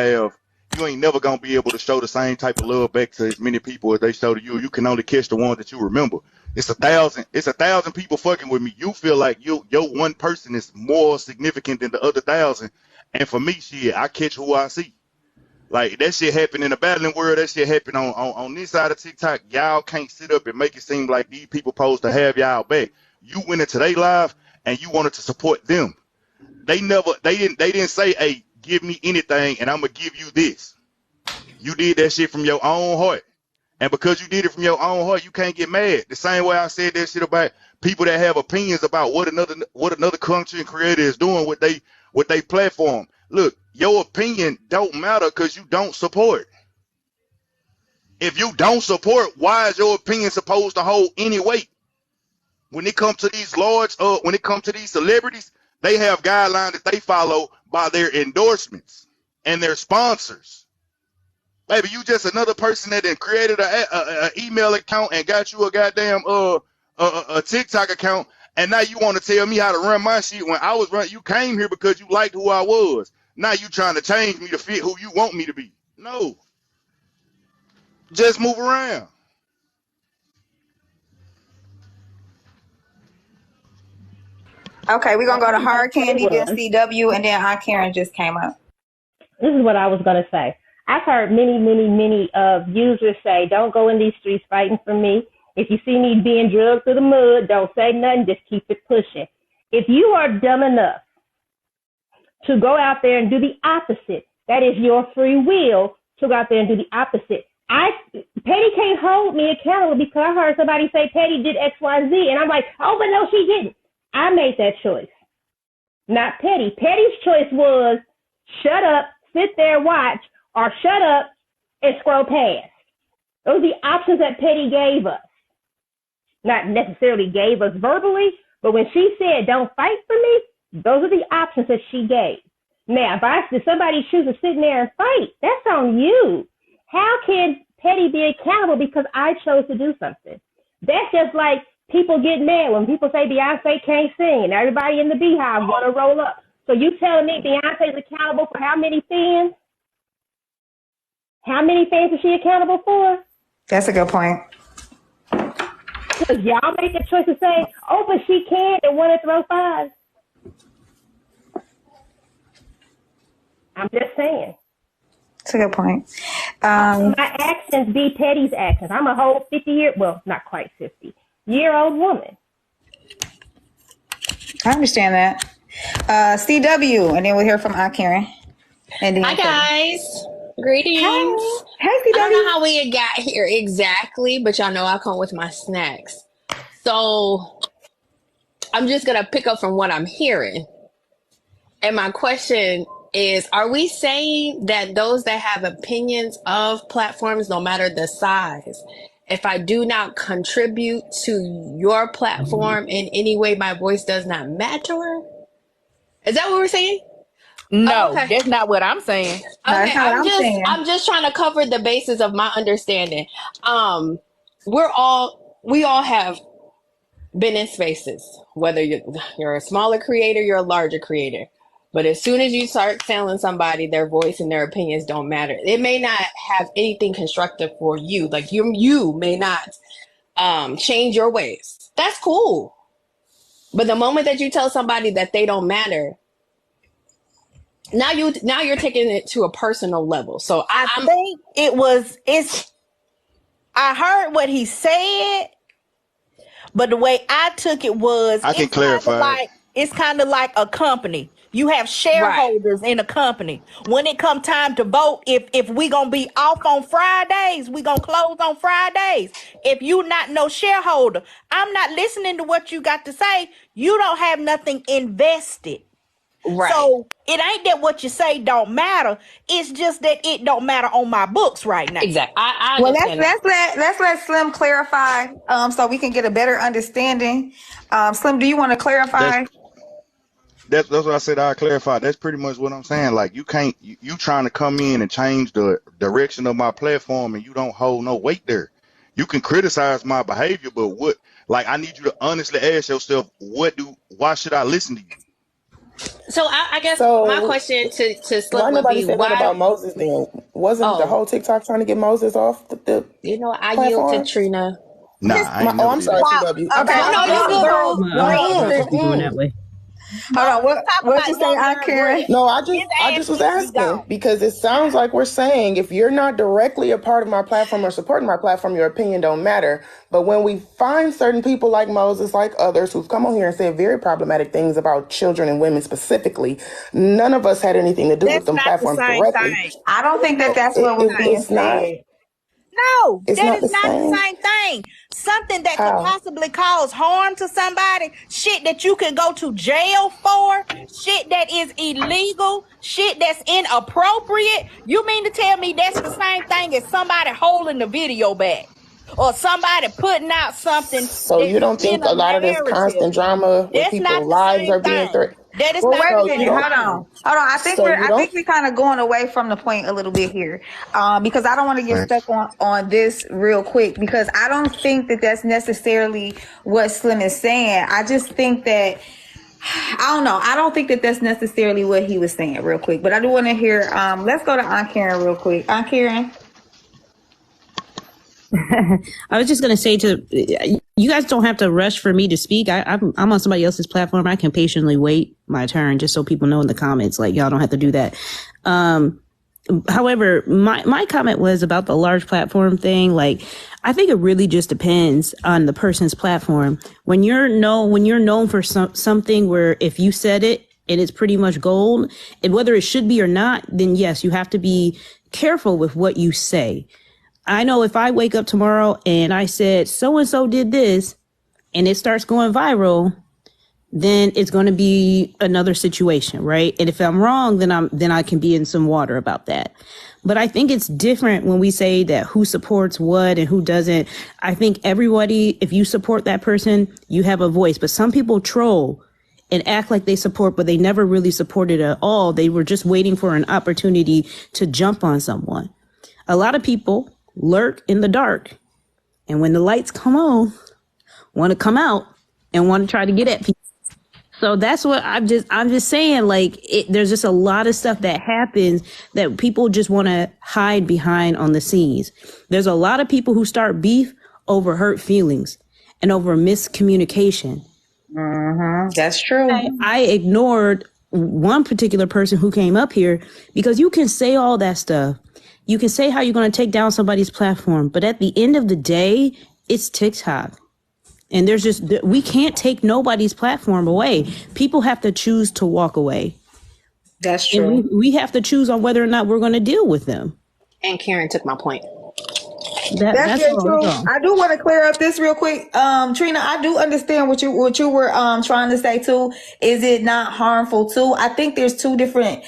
be able to show the same type of love back to as many people as they show to you. You can only catch the ones that you remember. It's 1,000 people fucking with me. You feel like your one person is more significant than the other 1,000. And for me, shit, I catch who I see. Like, that shit happen in the battling world. That shit happen on this side of TikTok. Y'all can't sit up and make it seem like these people supposed to have y'all back. You went into their live and you wanted to support them. They didn't say, hey, give me anything and I'm gonna give you this. You did that shit from your own heart. And because you did it from your own heart, you can't get mad. The same way I said that shit about people that have opinions about what another country and creator is doing with they platform. Look, your opinion don't matter because you don't support. If you don't support, why is your opinion supposed to hold any weight? When it comes to these when it comes to these celebrities, they have guidelines that they follow by their endorsements and their sponsors. Baby, you just another person that then created a email account and got you a goddamn a TikTok account, and now you want to tell me how to run my shit when I was running. You came here because you liked who I was. Now you trying to change me to fit who you want me to be. No. Just move around. Okay, we're gonna go to Hard Candy, then CW, and then Aunt Karen just came up. This is what I was gonna say. I've heard many users say, don't go in these streets fighting for me. If you see me being drugged through the mud, don't say nothing, just keep it pushing. If you are dumb enough to go out there and do the opposite, that is your free will to go out there and do the opposite. Petty can't hold me accountable because I heard somebody say Petty did X, Y, Z, and I'm like, oh, but no, she didn't. I made that choice, not Petty. Petty's choice was shut up, sit there, watch, or shut up and scroll past. Those are the options that Petty gave us. Not necessarily gave us verbally, but when she said, don't fight for me, those are the options that she gave. Now, if somebody chooses to sit in there and fight, that's on you. How can Petty be accountable because I chose to do something? That's just like people get mad when people say Beyonce can't sing and everybody in the Beehive want to roll up. So you telling me Beyonce's accountable for how many fans? How many fans is she accountable for? That's a good point. Because y'all make the choice to say, oh, but she can and want to throw five. I'm just saying. That's a good point. My actions be Petty's actions. I'm a whole 50-year, well, not quite 50-year-old woman. I understand that. CW, and then we'll hear from Aunt Karen. Hi, guys. Greetings. Hi. Hey, CW. I don't know how we got here exactly, but y'all know I come with my snacks. So I'm just going to pick up from what I'm hearing. And my question is, are we saying that those that have opinions of platforms, no matter the size, if I do not contribute to your platform in any way, my voice does not matter? Is that what we're saying? No, that's not what I'm saying. Okay, I'm just trying to cover the basis of my understanding. We all have been in spaces, whether you're a smaller creator, you're a larger creator. But as soon as you start telling somebody their voice and their opinions don't matter, it may not have anything constructive for you. Like you may not change your ways. That's cool. But the moment that you tell somebody that they don't matter, now you're taking it to a personal level. So I think I heard what he said, but the way I took it was I can clarify. It's kind of like a company. You have shareholders in a company. When it come time to vote, if we gonna be off on Fridays, we gonna close on Fridays. If you not no shareholder, I'm not listening to what you got to say. You don't have nothing invested. Right. So it ain't that what you say don't matter. It's just that it don't matter on my books right now. Exactly. I well, let's let Slim clarify, so we can get a better understanding. Slim, do you want to clarify? That's what I said. I'll clarify. That's pretty much what I'm saying. Like you can't, you trying to come in and change the direction of my platform, and you don't hold no weight there. You can criticize my behavior, but what? Like I need you to honestly ask yourself, why should I listen to you? So I guess my question to Slim why would nobody be, said that about Moses then? Wasn't the whole TikTok trying to get Moses off the I platform? yield to Trina. Nah, I ain't I'm sorry, TW. Okay, going that way. Hold on, what you say, Aunt Karen? No, I just was asking because it sounds like we're saying if you're not directly a part of my platform or supporting my platform, your opinion don't matter. But when we find certain people like Moses, like others who've come on here and said very problematic things about children and women specifically, none of us had anything to do with them platforms directly. I don't think that's what was being said. No, that is not the same thing. Something that could possibly cause harm to somebody, shit that you can go to jail for, shit that is illegal, shit that's inappropriate. You mean to tell me that's the same thing as somebody holding the video back? Or somebody putting out something. So you don't think a lot of this constant drama with people's lives are being threatened? That is wait a minute. Hold on. I think we're kind of going away from the point a little bit here, because I don't want to get stuck on this real quick, because I don't think that that's necessarily what Slim is saying. I just think that I don't know. I don't think that that's necessarily what he was saying real quick, but I do want to hear. Let's go to Aunt Karen real quick. Aunt Karen. I was just going to say you guys don't have to rush for me to speak. I'm on somebody else's platform. I can patiently wait my turn just so people know in the comments, like y'all don't have to do that. However, my comment was about the large platform thing. Like, I think it really just depends on the person's platform. When you're known for something where if you said it and it's pretty much gold, and whether it should be or not, then yes, you have to be careful with what you say. I know if I wake up tomorrow and I said so-and-so did this and it starts going viral, then it's going to be another situation, right? And if I'm wrong, then I can be in some water about that. But I think it's different when we say that who supports what and who doesn't. I think everybody, if you support that person, you have a voice. But some people troll and act like they support, but they never really supported at all. They were just waiting for an opportunity to jump on someone. A lot of people lurk in the dark, and when the lights come on, want to come out and want to try to get at people. So that's what I'm just saying, like, there's just a lot of stuff that happens that people just want to hide behind on the scenes. There's a lot of people who start beef over hurt feelings and over miscommunication. That's true. I ignored one particular person who came up here because you can say all that stuff. You can say how you're going to take down somebody's platform, but at the end of the day, it's TikTok. And we can't take nobody's platform away. People have to choose to walk away. That's true. And we have to choose on whether or not we're going to deal with them. And Karen took my point. That's true. I do want to clear up this real quick. Trina, I do understand what you were trying to say too. Is it not harmful too? I think there's two different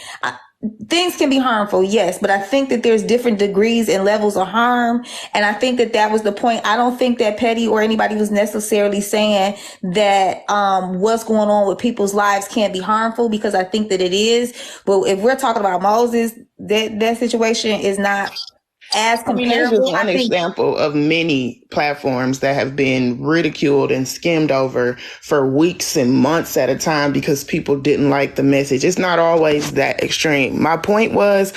things can be harmful, yes, but I think that there's different degrees and levels of harm. And I think that was the point. I don't think that Petty or anybody was necessarily saying that what's going on with people's lives can't be harmful, because I think that it is. But if we're talking about Moses, that situation is not as comparable. That's just one example of many platforms that have been ridiculed and skimmed over for weeks and months at a time because people didn't like the message. It's not always that extreme. My point was,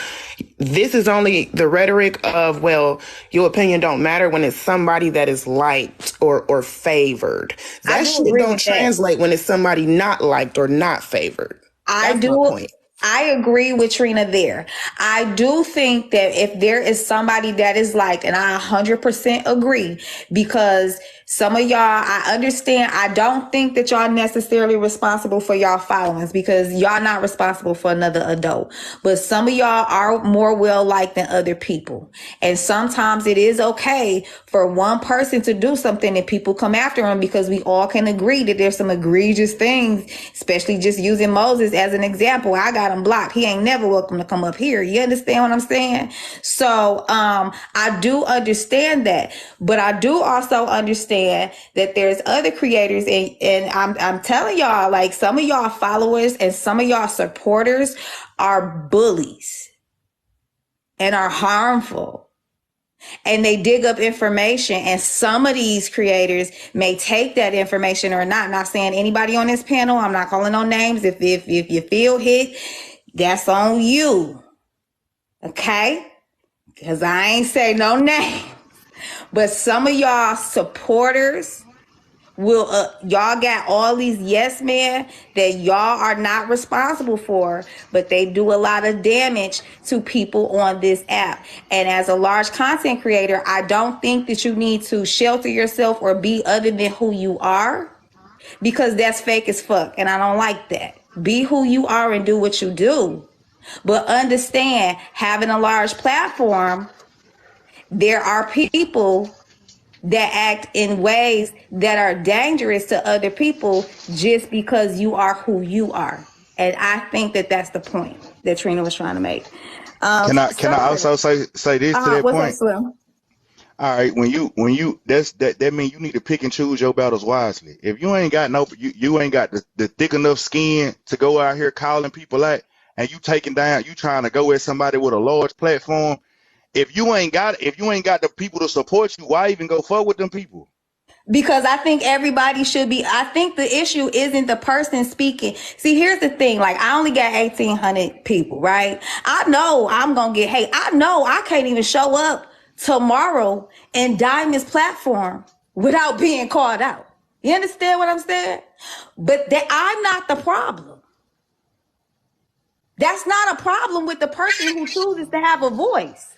this is only the rhetoric of, well, your opinion don't matter when it's somebody that is liked or favored. That shit don't translate when it's somebody not liked or not favored. That's my point. I agree with Trina there. I do think that if there is somebody that is liked, and I 100% agree, because some of y'all, I understand, I don't think that y'all necessarily responsible for y'all followings, because y'all not responsible for another adult. But some of y'all are more well liked than other people. And sometimes it is okay for one person to do something and people come after them, because we all can agree that there's some egregious things, especially just using Moses as an example. I got him blocked. He ain't never welcome to come up here. You understand what I'm saying? So I do understand that, but I do also understand that there's other creators, and I'm telling y'all, like, some of y'all followers and some of y'all supporters are bullies and are harmful, and they dig up information, and some of these creators may take that information or not. Not saying anybody on this panel, I'm not calling no names. If you feel hit, that's on you, okay? Because I ain't say no name. But some of y'all supporters will, y'all got all these yes men that y'all are not responsible for, but they do a lot of damage to people on this app. And as a large content creator, I don't think that you need to shelter yourself or be other than who you are, because that's fake as fuck. And I don't like that. Be who you are and do what you do. But understand, having a large platform, there are people that act in ways that are dangerous to other people just because you are who you are. And I think that that's the point that Trina was trying to make. Can I also say this to that what's point? that, Slim? All right, when you that means you need to pick and choose your battles wisely. If you ain't got you ain't got the thick enough skin to go out here calling people out, and you trying to go at somebody with a large platform. If you ain't got the people to support you, why even go forward with them people? Because I think everybody should be. I think the issue isn't the person speaking. See, here's the thing. Like, I only got 1,800 people, right? I know I'm going to get hate. I know I can't even show up tomorrow in Diamond's platform without being called out. You understand what I'm saying? But that I'm not the problem. That's not a problem with the person who chooses to have a voice.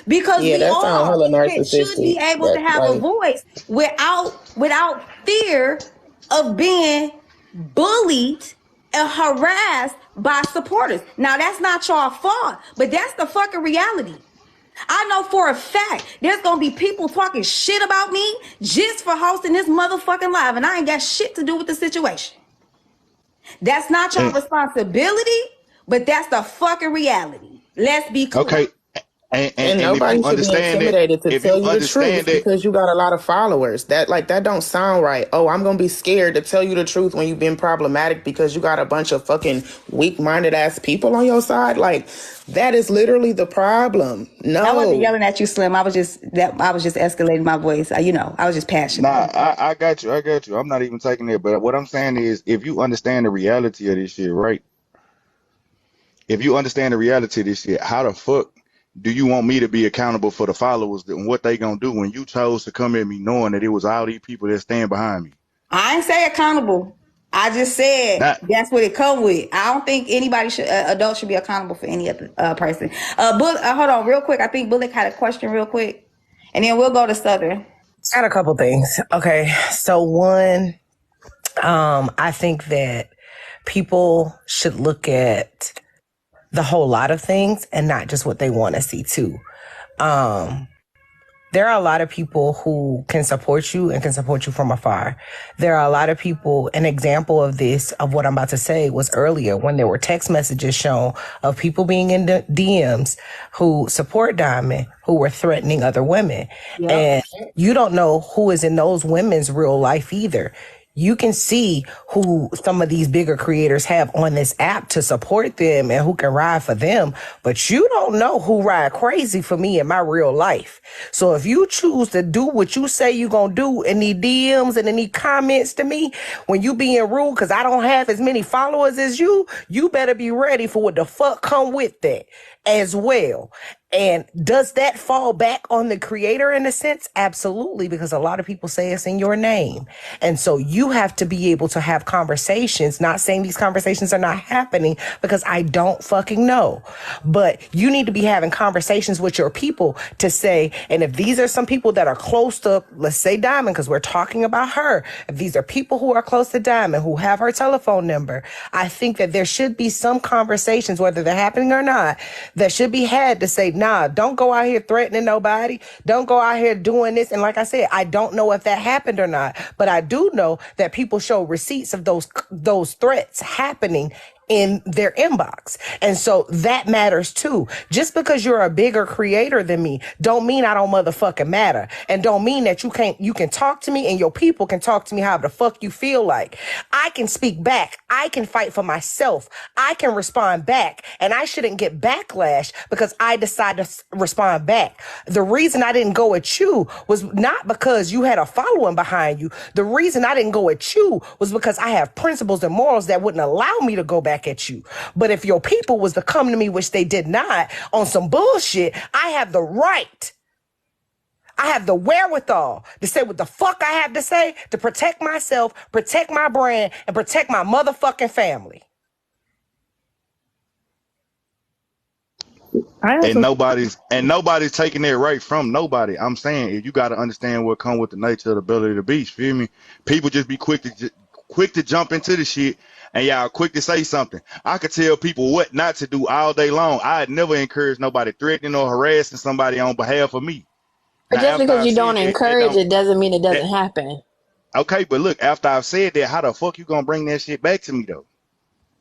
Because we all should be able to have a voice without fear of being bullied and harassed by supporters. Now, that's not y'all fault, but that's the fucking reality. I know for a fact there's going to be people talking shit about me just for hosting this motherfucking live, and I ain't got shit to do with the situation. That's not your responsibility, but that's the fucking reality. Let's be clear. Okay. And if you nobody should be understand that, intimidated to if tell you you the understand truth that, because you got a lot of followers. That don't sound right. Oh, I'm gonna be scared to tell you the truth when you've been problematic because you got a bunch of fucking weak-minded ass people on your side. Like, that is literally the problem. No, I wasn't yelling at you, Slim. I was just escalating my voice. I was just passionate. nah, I got you. I got you. I'm not even taking it. But what I'm saying is, if you understand the reality of this shit, right? If you understand the reality of this shit, how the fuck do you want me to be accountable for the followers and what they gonna do when you chose to come at me knowing that it was all these people that stand behind me? I ain't say accountable. I just said That that's what it come with. I don't think anybody should, adult should be accountable for any other person. Hold on, real quick. I think Bullock had a question, real quick, and then we'll go to Southern. I had a couple things. Okay, so one, I think that people should look at the whole lot of things and not just what they want to see too. There are a lot of people who can support you and can support you from afar. There are a lot of people, an example of this, of what I'm about to say, was earlier when there were text messages shown of people being in the DMs who support Diamond, who were threatening other women. Yep. And you don't know who is in those women's real life either. You can see who some of these bigger creators have on this app to support them and who can ride for them, but you don't know who ride crazy for me in my real life. So if you choose to do what you say you're going to do in these DMs and in these comments to me, when you being rude because I don't have as many followers as you better be ready for what the fuck come with that as well. And does that fall back on the creator in a sense? Absolutely, because a lot of people say it's in your name. And so you have to be able to have conversations, not saying these conversations are not happening because I don't fucking know. But you need to be having conversations with your people to say, and if these are some people that are close to, let's say Diamond, because we're talking about her. If these are people who are close to Diamond, who have her telephone number, I think that there should be some conversations, whether they're happening or not, that should be had to say, nah, don't go out here threatening nobody. Don't go out here doing this. And like I said, I don't know if that happened or not, but I do know that people show receipts of those threats happening in their inbox. And so that matters too. Just because you're a bigger creator than me, don't mean I don't motherfucking matter. And don't mean that you can talk to me and your people can talk to me however the fuck you feel like. I can speak back. I can fight for myself. I can respond back. And I shouldn't get backlash because I decide to respond back. The reason I didn't go at you was not because you had a following behind you. The reason I didn't go at you was because I have principles and morals that wouldn't allow me to go back at you. But if your people was to come to me, which they did not, on some bullshit, I have the right, I have the wherewithal to say what the fuck I have to say to protect myself, protect my brand, and protect my motherfucking family. And nobody's taking that right from nobody. I'm saying, if you got to understand what come with the nature of the belly of the beast, feel me? People just be quick to jump into the shit, and y'all quick to say something. I could tell people what not to do all day long. I'd never encourage nobody threatening or harassing somebody on behalf of me. But just because you don't encourage it doesn't mean it doesn't happen. Okay, but look, after I've said that, how the fuck you gonna bring that shit back to me though?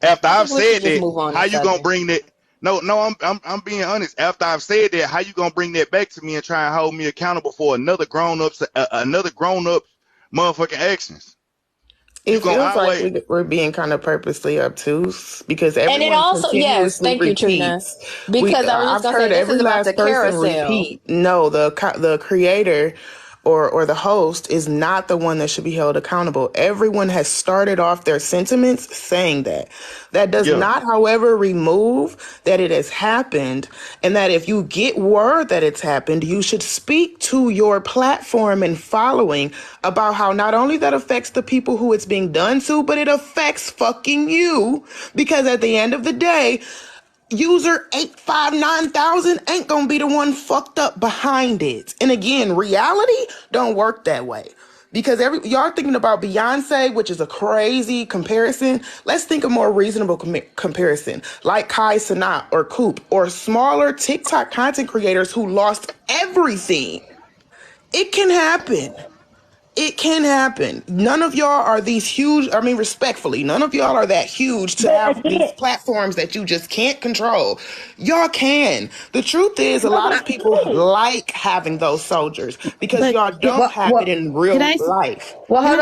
After I've said that, how you gonna bring that? No, I'm being honest. After I've said that, how you gonna bring that back to me and try and hold me accountable for another grown up motherfucking actions? It feels like we're being kind of purposely obtuse because everyone and it also, yes, thank repeats. You, Trina. Because I was just gonna say, this is about the carousel. Repeat. No, the creator or the host is not the one that should be held accountable. Everyone has started off their sentiments saying that. That does not, however, remove that it has happened, and that if you get word that it's happened, you should speak to your platform and following about how not only that affects the people who it's being done to, but it affects fucking you. Because at the end of the day, user 859,000 ain't gonna be the one fucked up behind it. And again, reality don't work that way. Because y'all thinking about Beyonce, which is a crazy comparison. Let's think of more reasonable comparison, like Kai Cenat or Coop or smaller TikTok content creators who lost everything. It can happen. It can happen. None of y'all are these huge, I mean, respectfully, none of y'all are that huge to have these platforms that you just can't control. Y'all can. The truth is, a lot of people like having those soldiers because y'all don't have it in real life. Well, hold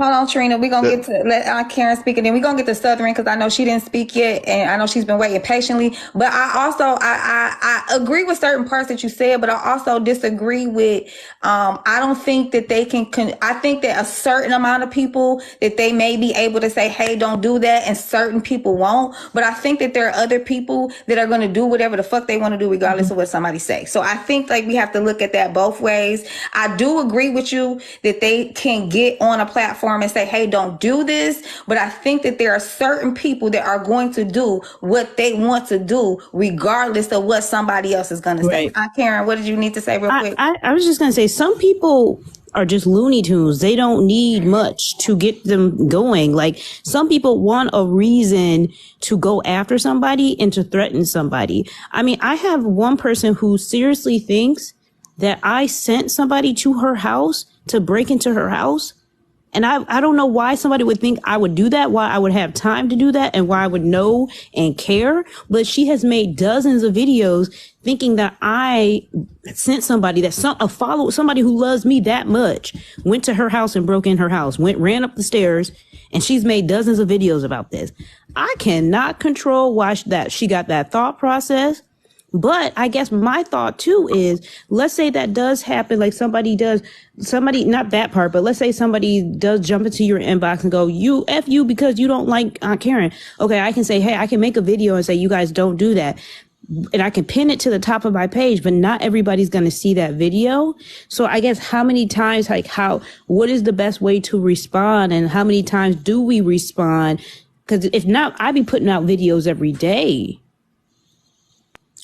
on, Trina. We're going to get to let Karen speak, and then we're going to get to Southern because I know she didn't speak yet, and I know she's been waiting patiently. But I also, I agree with certain parts that you said, but I also disagree with, I don't think that they I think that a certain amount of people that they may be able to say, hey, don't do that, and certain people won't. But I think that there are other people that are going to do whatever the fuck they want to do regardless of what somebody say. So I think like we have to look at that both ways. I do agree with you that they can get on a platform and say, hey, don't do this. But I think that there are certain people that are going to do what they want to do regardless of what somebody else is going to say. Karen, what did you need to say real quick? I was just going to say, some people are just Looney Tunes. They don't need much to get them going. Like, some people want a reason to go after somebody and to threaten somebody. I mean, I have one person who seriously thinks that I sent somebody to her house to break into her house. And I don't know why somebody would think I would do that, why I would have time to do that, and why I would know and care. But she has made dozens of videos thinking that I sent somebody, that somebody who loves me that much went to her house and broke in her house, ran up the stairs, and she's made dozens of videos about this. I cannot control why she got that thought process. But I guess my thought too is, let's say that does happen, like somebody, not that part, but let's say somebody does jump into your inbox and go, F you because you don't like Aunt Karen. Okay, I can say, hey, I can make a video and say, you guys don't do that. And I can pin it to the top of my page, but not everybody's going to see that video. So I guess how many times, what is the best way to respond, and how many times do we respond? Because if not, I'd be putting out videos every day.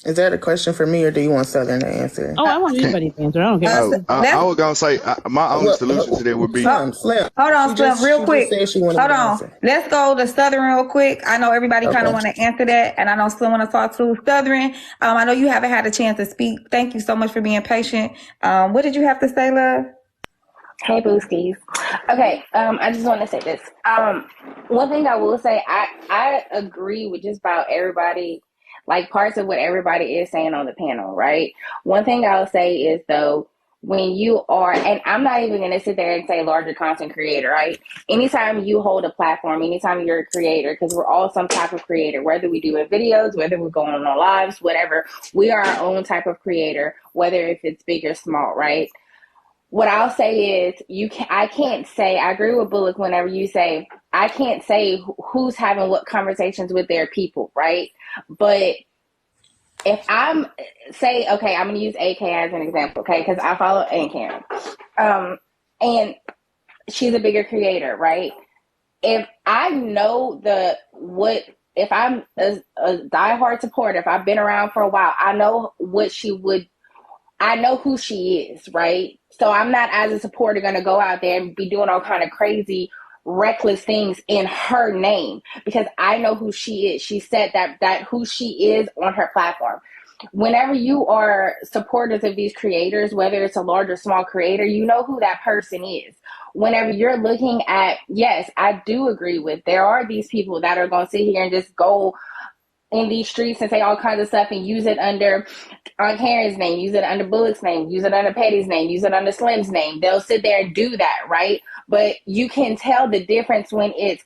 Is that a question for me, or do you want Southern to answer? Oh, I want anybody to answer. I don't care. I was gonna say my only solution to that would be. Hold on, Slim, real quick. Hold on. Let's go to Southern real quick. I know everybody kind of want to answer that, and I know Slim want to talk to Southern. I know you haven't had a chance to speak. Thank you so much for being patient. What did you have to say, love? Hey, Booskies. Okay, I just want to say this. One thing I will say, I agree with just about everybody, like parts of what everybody is saying on the panel, right? One thing I'll say is, though, when you are, and I'm not even going to sit there and say larger content creator, right? Anytime you hold a platform, anytime you're a creator, because we're all some type of creator, whether we do videos, whether we're going on lives, whatever, we are our own type of creator, whether if it's big or small, right? What I'll say is, I can't say, I agree with Bullock whenever you say, I can't say who's having what conversations with their people, right? But if I'm say, okay, I'm going to use AK as an example, okay? Because I follow Aunt Karen. And she's a bigger creator, right? If I know if I'm a diehard supporter, if I've been around for a while, I know I know who she is, right? So I'm not, as a supporter, going to go out there and be doing all kind of crazy, reckless things in her name, because I know who she is. She said that who she is on her platform. Whenever you are supporters of these creators, whether it's a large or small creator, you know who that person is. Whenever you're looking at, yes, I do agree with, there are these people that are going to sit here and just go in these streets and say all kinds of stuff and use it under Aunt Karen's name, use it under Bullock's name, use it under Petty's name, use it under Slim's name. They'll sit there and do that, right? But you can tell the difference when it's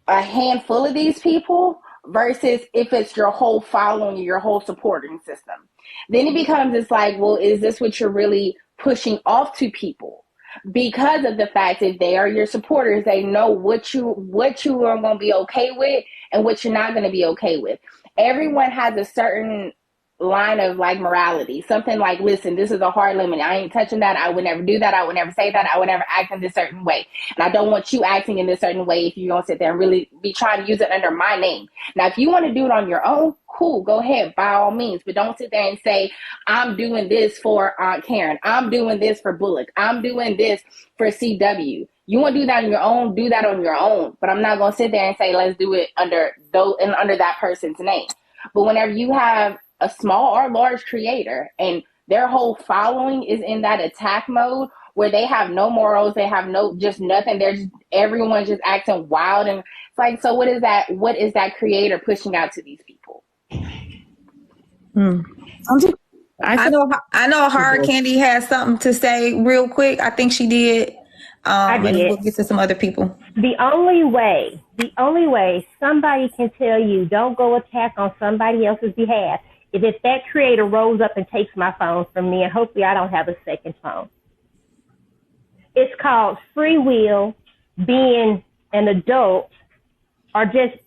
a handful of these people versus if it's your whole following, your whole supporting system. Then it becomes, it's like, well, is this what you're really pushing off to people? Because of the fact that they are your supporters, they know what you are going to be okay with and what you're not going to be okay with. Everyone has a certain line of like morality, something like, listen, this is a hard limit. I ain't touching that. I would never do that. I would never say that. I would never act in this certain way. And I don't want you acting in this certain way if you're going to sit there and really be trying to use it under my name. Now, if you want to do it on your own, cool, go ahead, by all means. But don't sit there and say, I'm doing this for Aunt Karen. I'm doing this for Bullock. I'm doing this for CW. You want to do that on your own, do that on your own. But I'm not going to sit there and say, let's do it under that person's name. But whenever you have a small or large creator and their whole following is in that attack mode, where they have no morals, they have no just nothing. They're just everyone's just acting wild, and it's like, so what is that? What is that creator pushing out to these people? I know Hard Candy has something to say real quick. I think she did. And we'll get to some other people. The only way somebody can tell you don't go attack on somebody else's behalf is if that creator rolls up and takes my phone from me, and hopefully I don't have a second phone. It's called free will, being an adult, or just,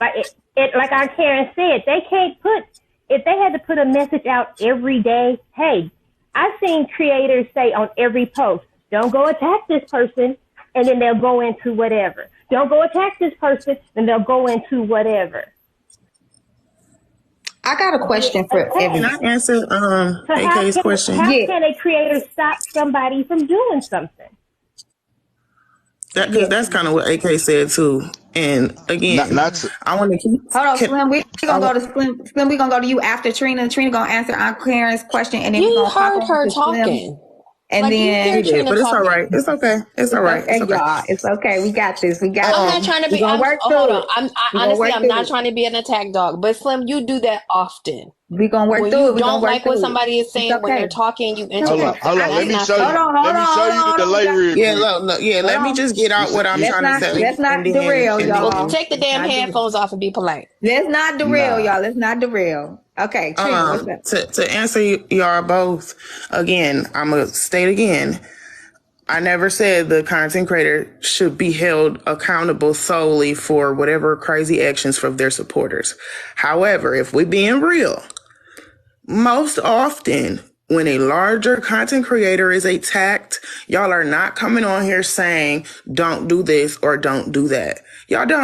like our Karen said, they can't if they had to put a message out every day, hey, I've seen creators say on every post, don't go attack this person, and then they'll go into whatever. Don't go attack this person, and they'll go into whatever. I got a question for everyone. Can I answer AK's question? How can a creator stop somebody from doing something? That's kind of what AK said too. And again, I want to keep. Hold on, Slim. We're gonna go to Slim. Slim, we're gonna go to you after Trina. Trina gonna answer Aunt Karen's question, and then we're gonna heard her talking. And then, but it's all right. It's okay. It's all right. It's okay, y'all. It's okay. We got this. I'm not trying to be. I'm not trying to be an attack dog. But Slim, you do that often. We're gonna work when through it. You don't like what somebody is saying when they're talking. You interrupt. Hold on. Let me show you the delay real quick. Let me just get out what I'm trying to say. Let's not derail, y'all. Well, take the damn headphones off and be polite. Let's not derail, y'all. Let's not derail. Okay, Trina, what's up? To answer y'all both, again, I'm going to state again, I never said the content creator should be held accountable solely for whatever crazy actions from their supporters. However, if we're being real, most often when a larger content creator is attacked, y'all are not coming on here saying, don't do this or don't do that. Y'all don't.